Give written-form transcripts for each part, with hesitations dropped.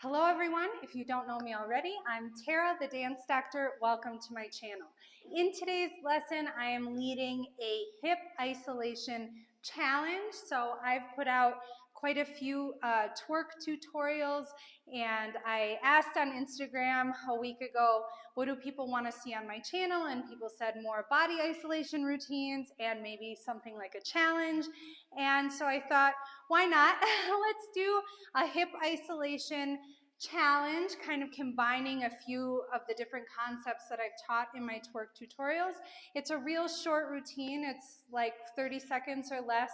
Hello everyone, if you don't know me already, I'm Tara, the dance doctor. Welcome to my channel. In today's lesson, I am leading a hip isolation challenge. So I've put out quite a few twerk tutorials, and I asked on Instagram a week ago, what do people want to see on my channel? And people said more body isolation routines and maybe something like a challenge. And so I thought, why not? Let's do a hip isolation challenge, kind of combining a few of the different concepts that I've taught in my twerk tutorials. It's a real short routine. It's like 30 seconds or less,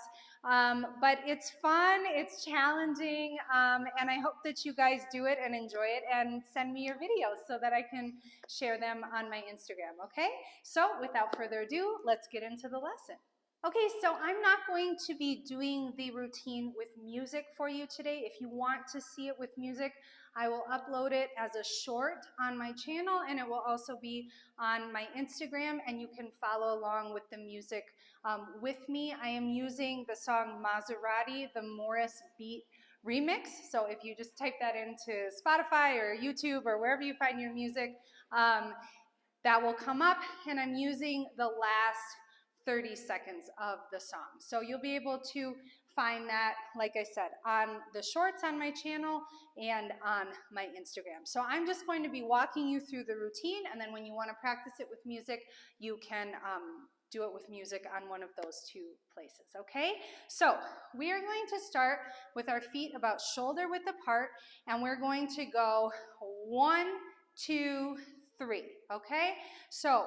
but it's fun, it's challenging, and I hope that you guys do it and enjoy it and send me your videos so that I can share them on my Instagram, okay? So without further ado, let's get into the lesson. Okay, so I'm not going to be doing the routine with music for you today. If you want to see it with music, I will upload it as a short on my channel, and it will also be on my Instagram, and you can follow along with the music with me. I am using the song Maserati, the Morris Beat remix. So if you just type that into Spotify or YouTube or wherever you find your music, that will come up, and I'm using the last 30 seconds of the song. So you'll be able to find that, like I said, on the shorts on my channel and on my Instagram. So I'm just going to be walking you through the routine, and then when you want to practice it with music, you can do it with music on one of those two places, okay? So we are going to start with our feet about shoulder width apart, and we're going to go 1, 2, 3, okay? So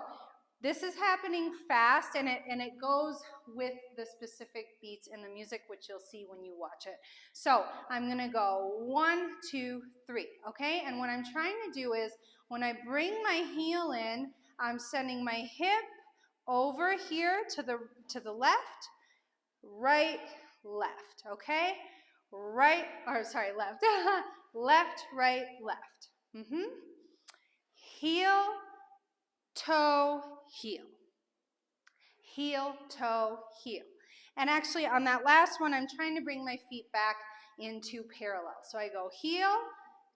this is happening fast, and it goes with the specific beats in the music, which you'll see when you watch it. So I'm gonna go 1, 2, 3, okay? And what I'm trying to do is, when I bring my heel in, I'm sending my hip over here to the left, right, left, okay? Right, or sorry, left, left, right, left. Heel, toe, heel. Heel, toe, heel. And actually on that last one, I'm trying to bring my feet back into parallel. So I go heel,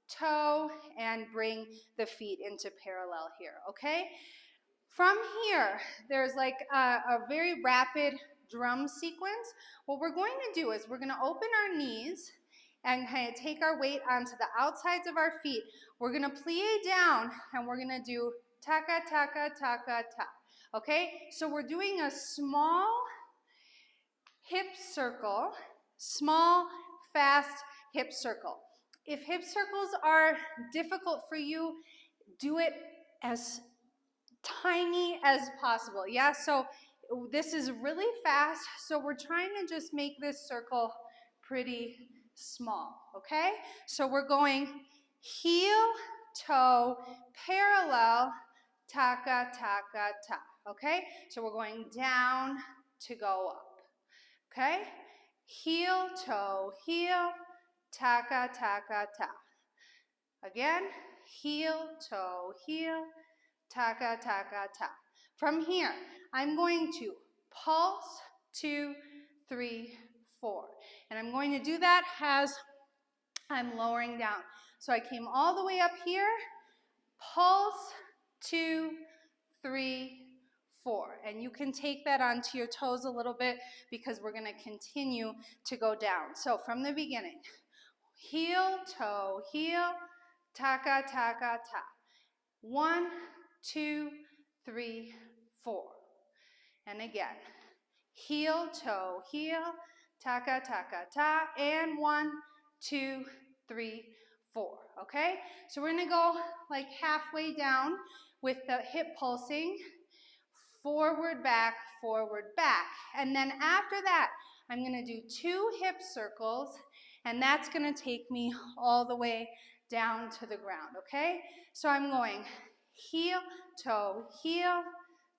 toe, and bring the feet into parallel here, okay? From here, there's like a very rapid drum sequence. What we're going to do is we're going to open our knees and kind of take our weight onto the outsides of our feet. We're going to plie down, and we're going to do taka, taka, taka, ta. Okay, so we're doing a small hip circle, small, fast hip circle. If hip circles are difficult for you, do it as tiny as possible. Yeah, so this is really fast, so we're trying to just make this circle pretty small, okay? So we're going heel, toe, parallel, taka, taka, ta, okay? So we're going down to go up, okay? Heel, toe, heel, taka, taka, ta. Again, heel, toe, heel, taka, taka, ta. From here, I'm going to pulse, 2, 3, 4. And I'm going to do that as I'm lowering down. So I came all the way up here, pulse, 2, 3, 4. And you can take that onto your toes a little bit because we're going to continue to go down. So from the beginning, heel, toe, heel, taka, taka, ta. 1, 2, 3, 4. And again, heel, toe, heel, taka, taka, ta, and 1, 2, 3, 4, okay? So we're gonna go like halfway down with the hip pulsing, forward, back, and then after that, I'm gonna do 2 hip circles, and that's gonna take me all the way down to the ground, okay? So I'm going heel, toe, heel,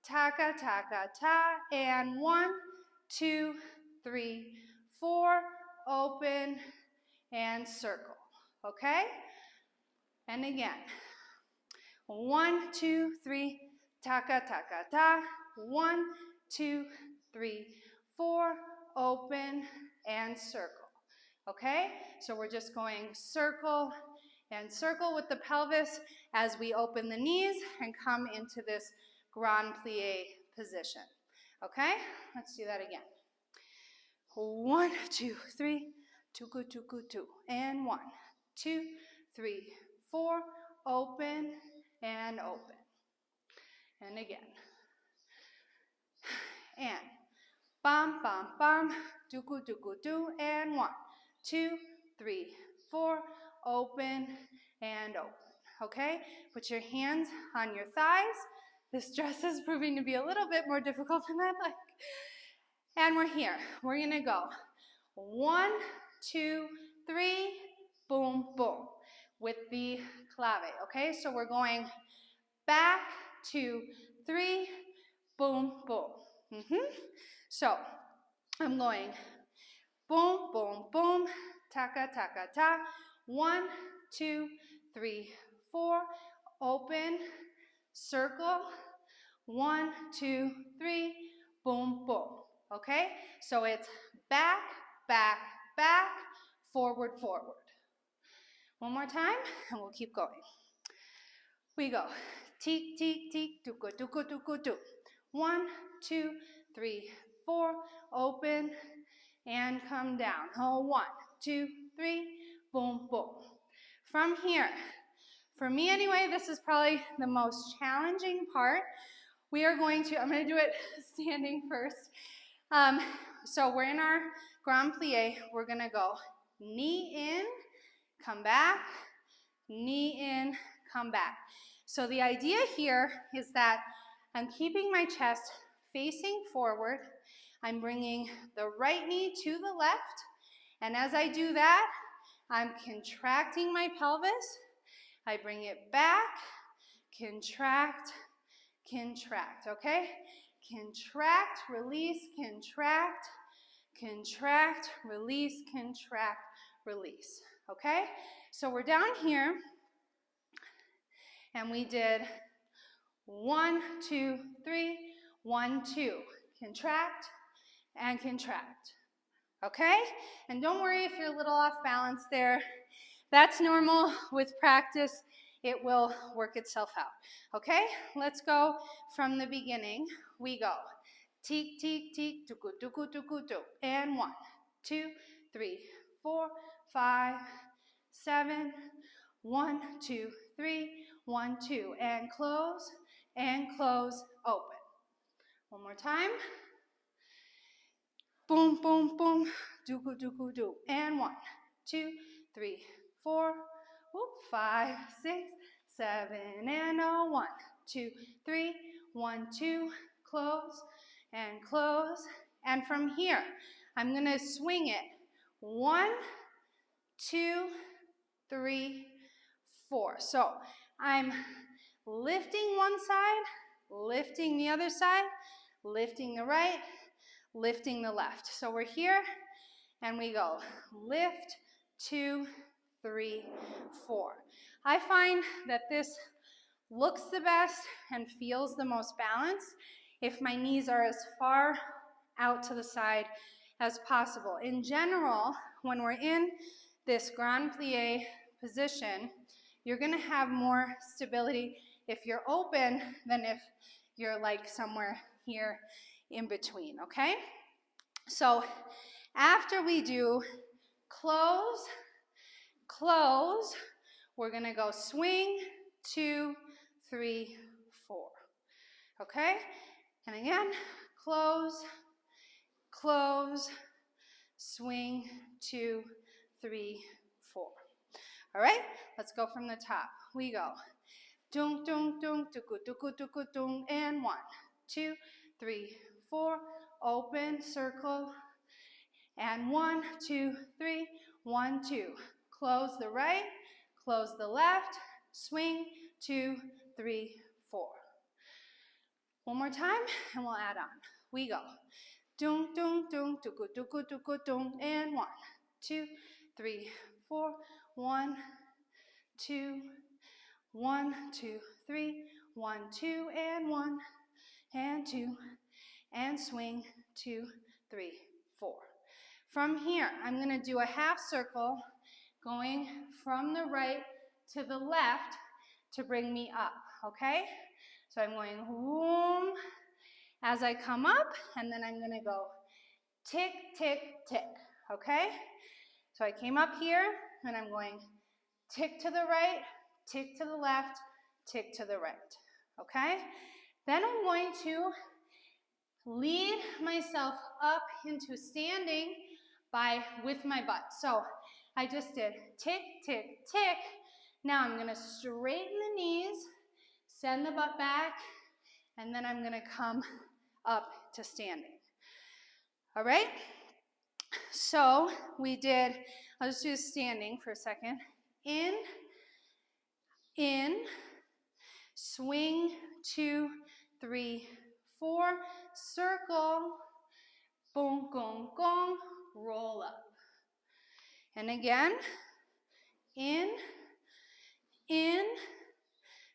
taka, taka, ta, and 1, 2, 3, 4, open, and circle, okay? And again, 1, 2, 3, taka, taka, ta, 1, 2, 3, 4, open, and circle, okay? So we're just going circle And circle with the pelvis as we open the knees and come into this grand plie position. Okay, let's do that again. 1, 2, 3, 2, 2, 2, 2, and 1, 2, 3, 4, open and open. And again. And bam, bam, bam, do, and 1, 2, 3, 4, open and open. Okay, put your hands on your thighs. This dress is proving to be a little bit more difficult than I'd like. And we're here. We're gonna go 1, 2, 3, boom, boom, with the clave. Okay, so we're going back, 2, 3, boom, boom. So I'm going boom, boom, boom, taka, taka, ta. 1, 2, 3, 4, open, circle. 1, 2, 3, boom, boom. Okay? So it's back, back, back, forward, forward. One more time, and we'll keep going. We go. Teek, teek, teek, tuku, tuku, tuku, tu. 1, 2, 3, 4, open, and come down. 1, 2, 3, boom, boom. From here, for me anyway, this is probably the most challenging part. We are going to, I'm going to do it standing first. So we're in our grand plie. We're going to go knee in, come back, knee in, come back. So the idea here is that I'm keeping my chest facing forward. I'm bringing the right knee to the left. And as I do that, I'm contracting my pelvis. I bring it back, contract, contract, okay? Contract, release, contract, contract, release, contract, release, okay? So we're down here, and we did 1, 2, 3, 1, 2. Contract and contract, okay? And don't worry if you're a little off balance there. That's normal. With practice, it will work itself out, okay? Let's go from the beginning. We go teek, teek, teek, tuku, tuku, tuku, tu. And 1, 2, 3, 4, 5, 7, 1, 2, 3, 1, 2. And close, open. One more time. Boom, boom, boom, duku, duku, do. And 1, 2, 3, 4, 5, 6, 7, and 1, 2, 3, 1, 2, close, and from here, I'm going to swing it. 1, 2, 3, 4. So I'm lifting one side, lifting the other side, lifting the right, lifting the left. So we're here, and we go lift, 2, 3, 4. I find that this looks the best and feels the most balanced if my knees are as far out to the side as possible. In general, when we're in this grand plie position, you're going to have more stability if you're open than if you're like somewhere here in between, okay? So after we do close, close, we're going to go swing, 2, 3, 4, okay? And again, close, close, swing, 2, 3, 4. All right, let's go from the top. We go dung, dung, dung, tuku, tuku, tuku, dung, and 1, 2, 3, 4, open, circle, and 1, 2, 3, 1, 2. Close the right, close the left, swing, 2, 3, 4. One more time, and we'll add on. We go dung, dung, dung, tuku, tuku, tuku, dung, and 1, 2, 3, 4, 1, 2, 1, 2, 3, 1, 2, and 1, and 2, and swing, 2, 3, 4. From here, I'm going to do a half circle going from the right to the left to bring me up, okay? So I'm going boom as I come up, and then I'm gonna go tick, tick, tick, okay? So I came up here, and I'm going tick to the right, tick to the left, tick to the right, okay? Then I'm going to lead myself up into standing with my butt. So I just did tick, tick, tick. Now I'm gonna straighten the knees, send the butt back, and then I'm gonna come up to standing. All right? So we did, I'll just do standing for a second. In, swing, 2, 3, 4, circle, boom, gong, gong, roll up. And again, in,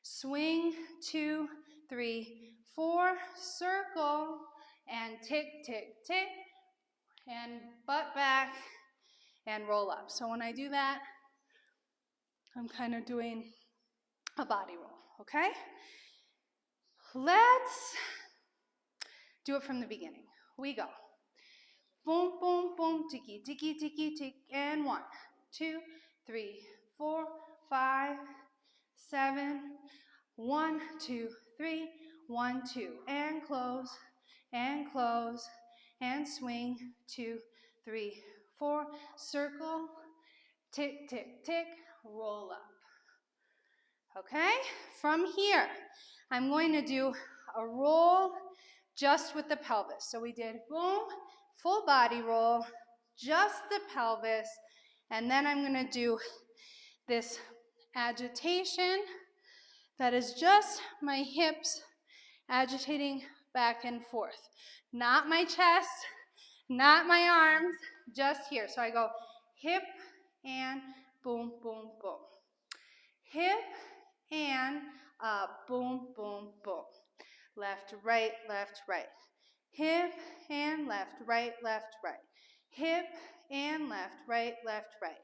swing, 2, 3, 4, circle, and tick, tick, tick, and butt back, and roll up. So when I do that, I'm kind of doing a body roll, okay? Let's do it from the beginning. We go. Boom, boom, boom, ticky, ticky, ticky, tick, and 1, 2, 3, 4, 5, 7, 1, 2, 3, 1, 2, and close, and swing, 2, 3, 4, circle, tick, tick, tick, roll up. Okay? From here, I'm going to do a roll just with the pelvis. So we did boom, full body roll, just the pelvis, and then I'm going to do this agitation that is just my hips agitating back and forth. Not my chest, not my arms, just here. So I go hip and boom, boom, boom. Hip and boom, boom, boom. Left, right, left, right. Hip and left, right, left, right. Hip and left, right, left, right.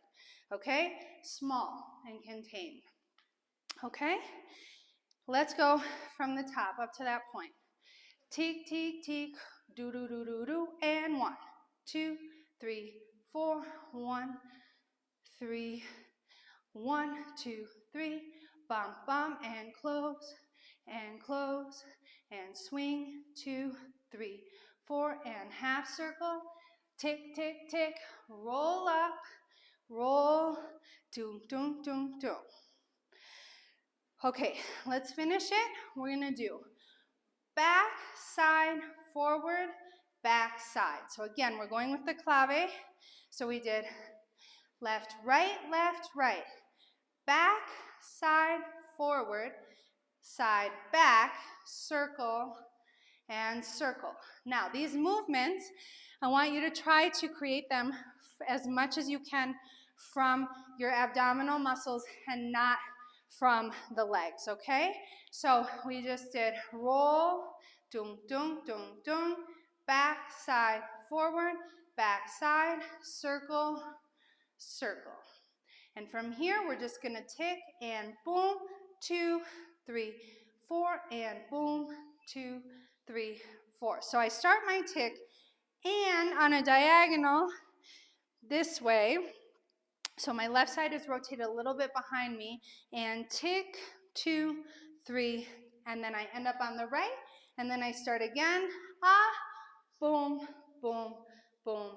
Okay? Small and contained. Okay? Let's go from the top up to that point. Tick, tick, tick, do, do, do, do, do, and 1, 2, 3, 4, 1, 3, 1, 2, 3, bum, bum, and close, and swing, 2, 3, 4, and half circle, tick, tick, tick, roll up, roll, doom, doom, doom, doom. Okay, let's finish it. We're gonna do back, side, forward, back, side. So again, we're going with the clave. So we did left, right, back, side, forward, side, back, circle, and circle. Now, these movements, I want you to try to create them as much as you can from your abdominal muscles and not from the legs, okay? So we just did roll, doom, doom, doom, doom, back, side, forward, back, side, circle, circle. And from here, we're just gonna tick and boom, 2, 3, 4, and boom, 2, 3, 4. So I start my tick and on a diagonal this way. So my left side is rotated a little bit behind me, and tick, 2, 3, and then I end up on the right, and then I start again, boom, boom, boom,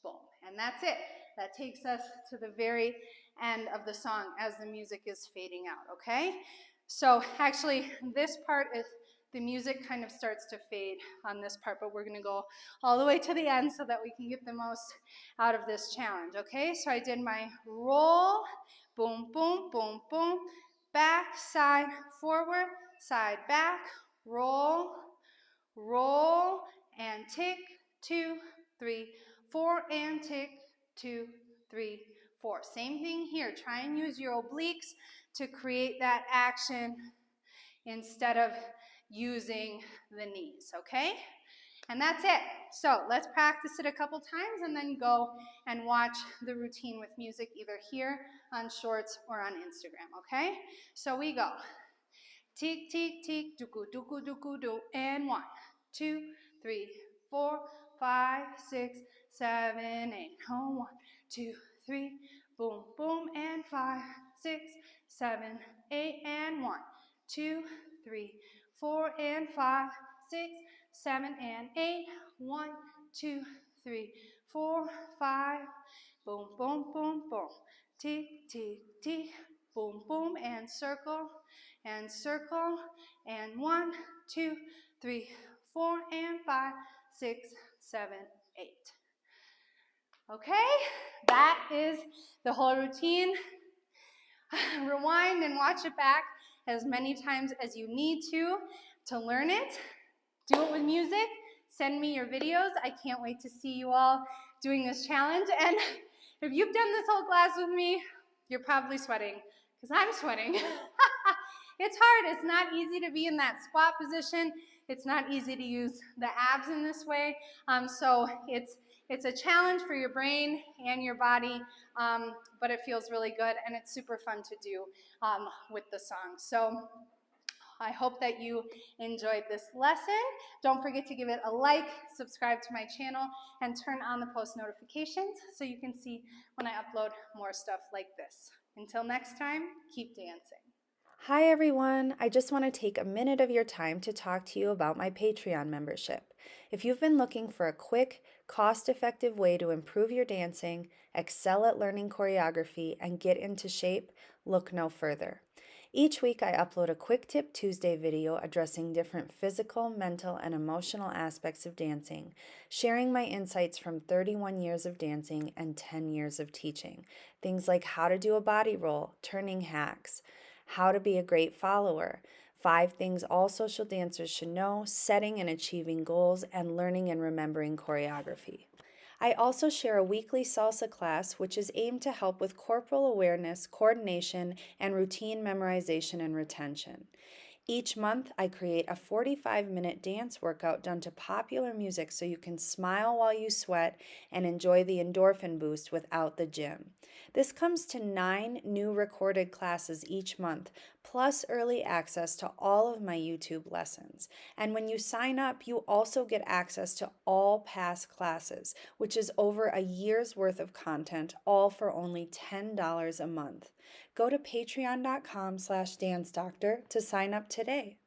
boom. And that's it. That takes us to the very end of the song as the music is fading out, okay? So actually, this part is, the music kind of starts to fade on this part, but we're gonna go all the way to the end so that we can get the most out of this challenge, okay? So I did my roll, boom, boom, boom, boom, back, side, forward, side, back, roll, roll, and tick, 2, 3, 4, and tick, 2, 3, 4. Same thing here. Try and use your obliques to create that action instead of using the knees, okay? And that's it. So let's practice it a couple times and then go and watch the routine with music either here on Shorts or on Instagram, okay? So we go. Tick, tick, tick, duku, duku, duku, do. And 1, 2, 3, 4, 5, 6, 7, 8. Oh, 1, 2, 3, boom, boom, and 5, 6, 7, 8, and 1, 2, 3, 4, and 5, 6, 7, and 8. 1, 2, 3, 4, 5. Boom, boom, boom, boom. Tick, tick, tick. Boom, boom, and circle, and 1, 2, 3, 4, and 5, 6, 7, 8. Okay, that is the whole routine. Rewind and watch it back as many times as you need to learn it. Do it with music. Send me your videos. I can't wait to see you all doing this challenge. And if you've done this whole class with me, you're probably sweating, because I'm sweating. It's hard. It's not easy to be in that squat position. It's not easy to use the abs in this way. So it's a challenge for your brain and your body, but it feels really good, and it's super fun to do with the song. So I hope that you enjoyed this lesson. Don't forget to give it a like, subscribe to my channel, and turn on the post notifications so you can see when I upload more stuff like this. Until next time, keep dancing. Hi everyone, I just want to take a minute of your time to talk to you about my Patreon membership. If you've been looking for a quick, cost-effective way to improve your dancing, excel at learning choreography, and get into shape, look no further. Each week I upload a Quick Tip Tuesday video addressing different physical, mental, and emotional aspects of dancing, sharing my insights from 31 years of dancing and 10 years of teaching. Things like how to do a body roll, turning hacks, how to be a great follower, 5 things all social dancers should know, setting and achieving goals, and learning and remembering choreography. I also share a weekly salsa class, which is aimed to help with corporal awareness, coordination, and routine memorization and retention. Each month, I create a 45-minute dance workout done to popular music so you can smile while you sweat and enjoy the endorphin boost without the gym. This comes to 9 new recorded classes each month, plus early access to all of my YouTube lessons. And when you sign up, you also get access to all past classes, which is over a year's worth of content, all for only $10 a month. Go to patreon.com/dancedoctor to sign up today.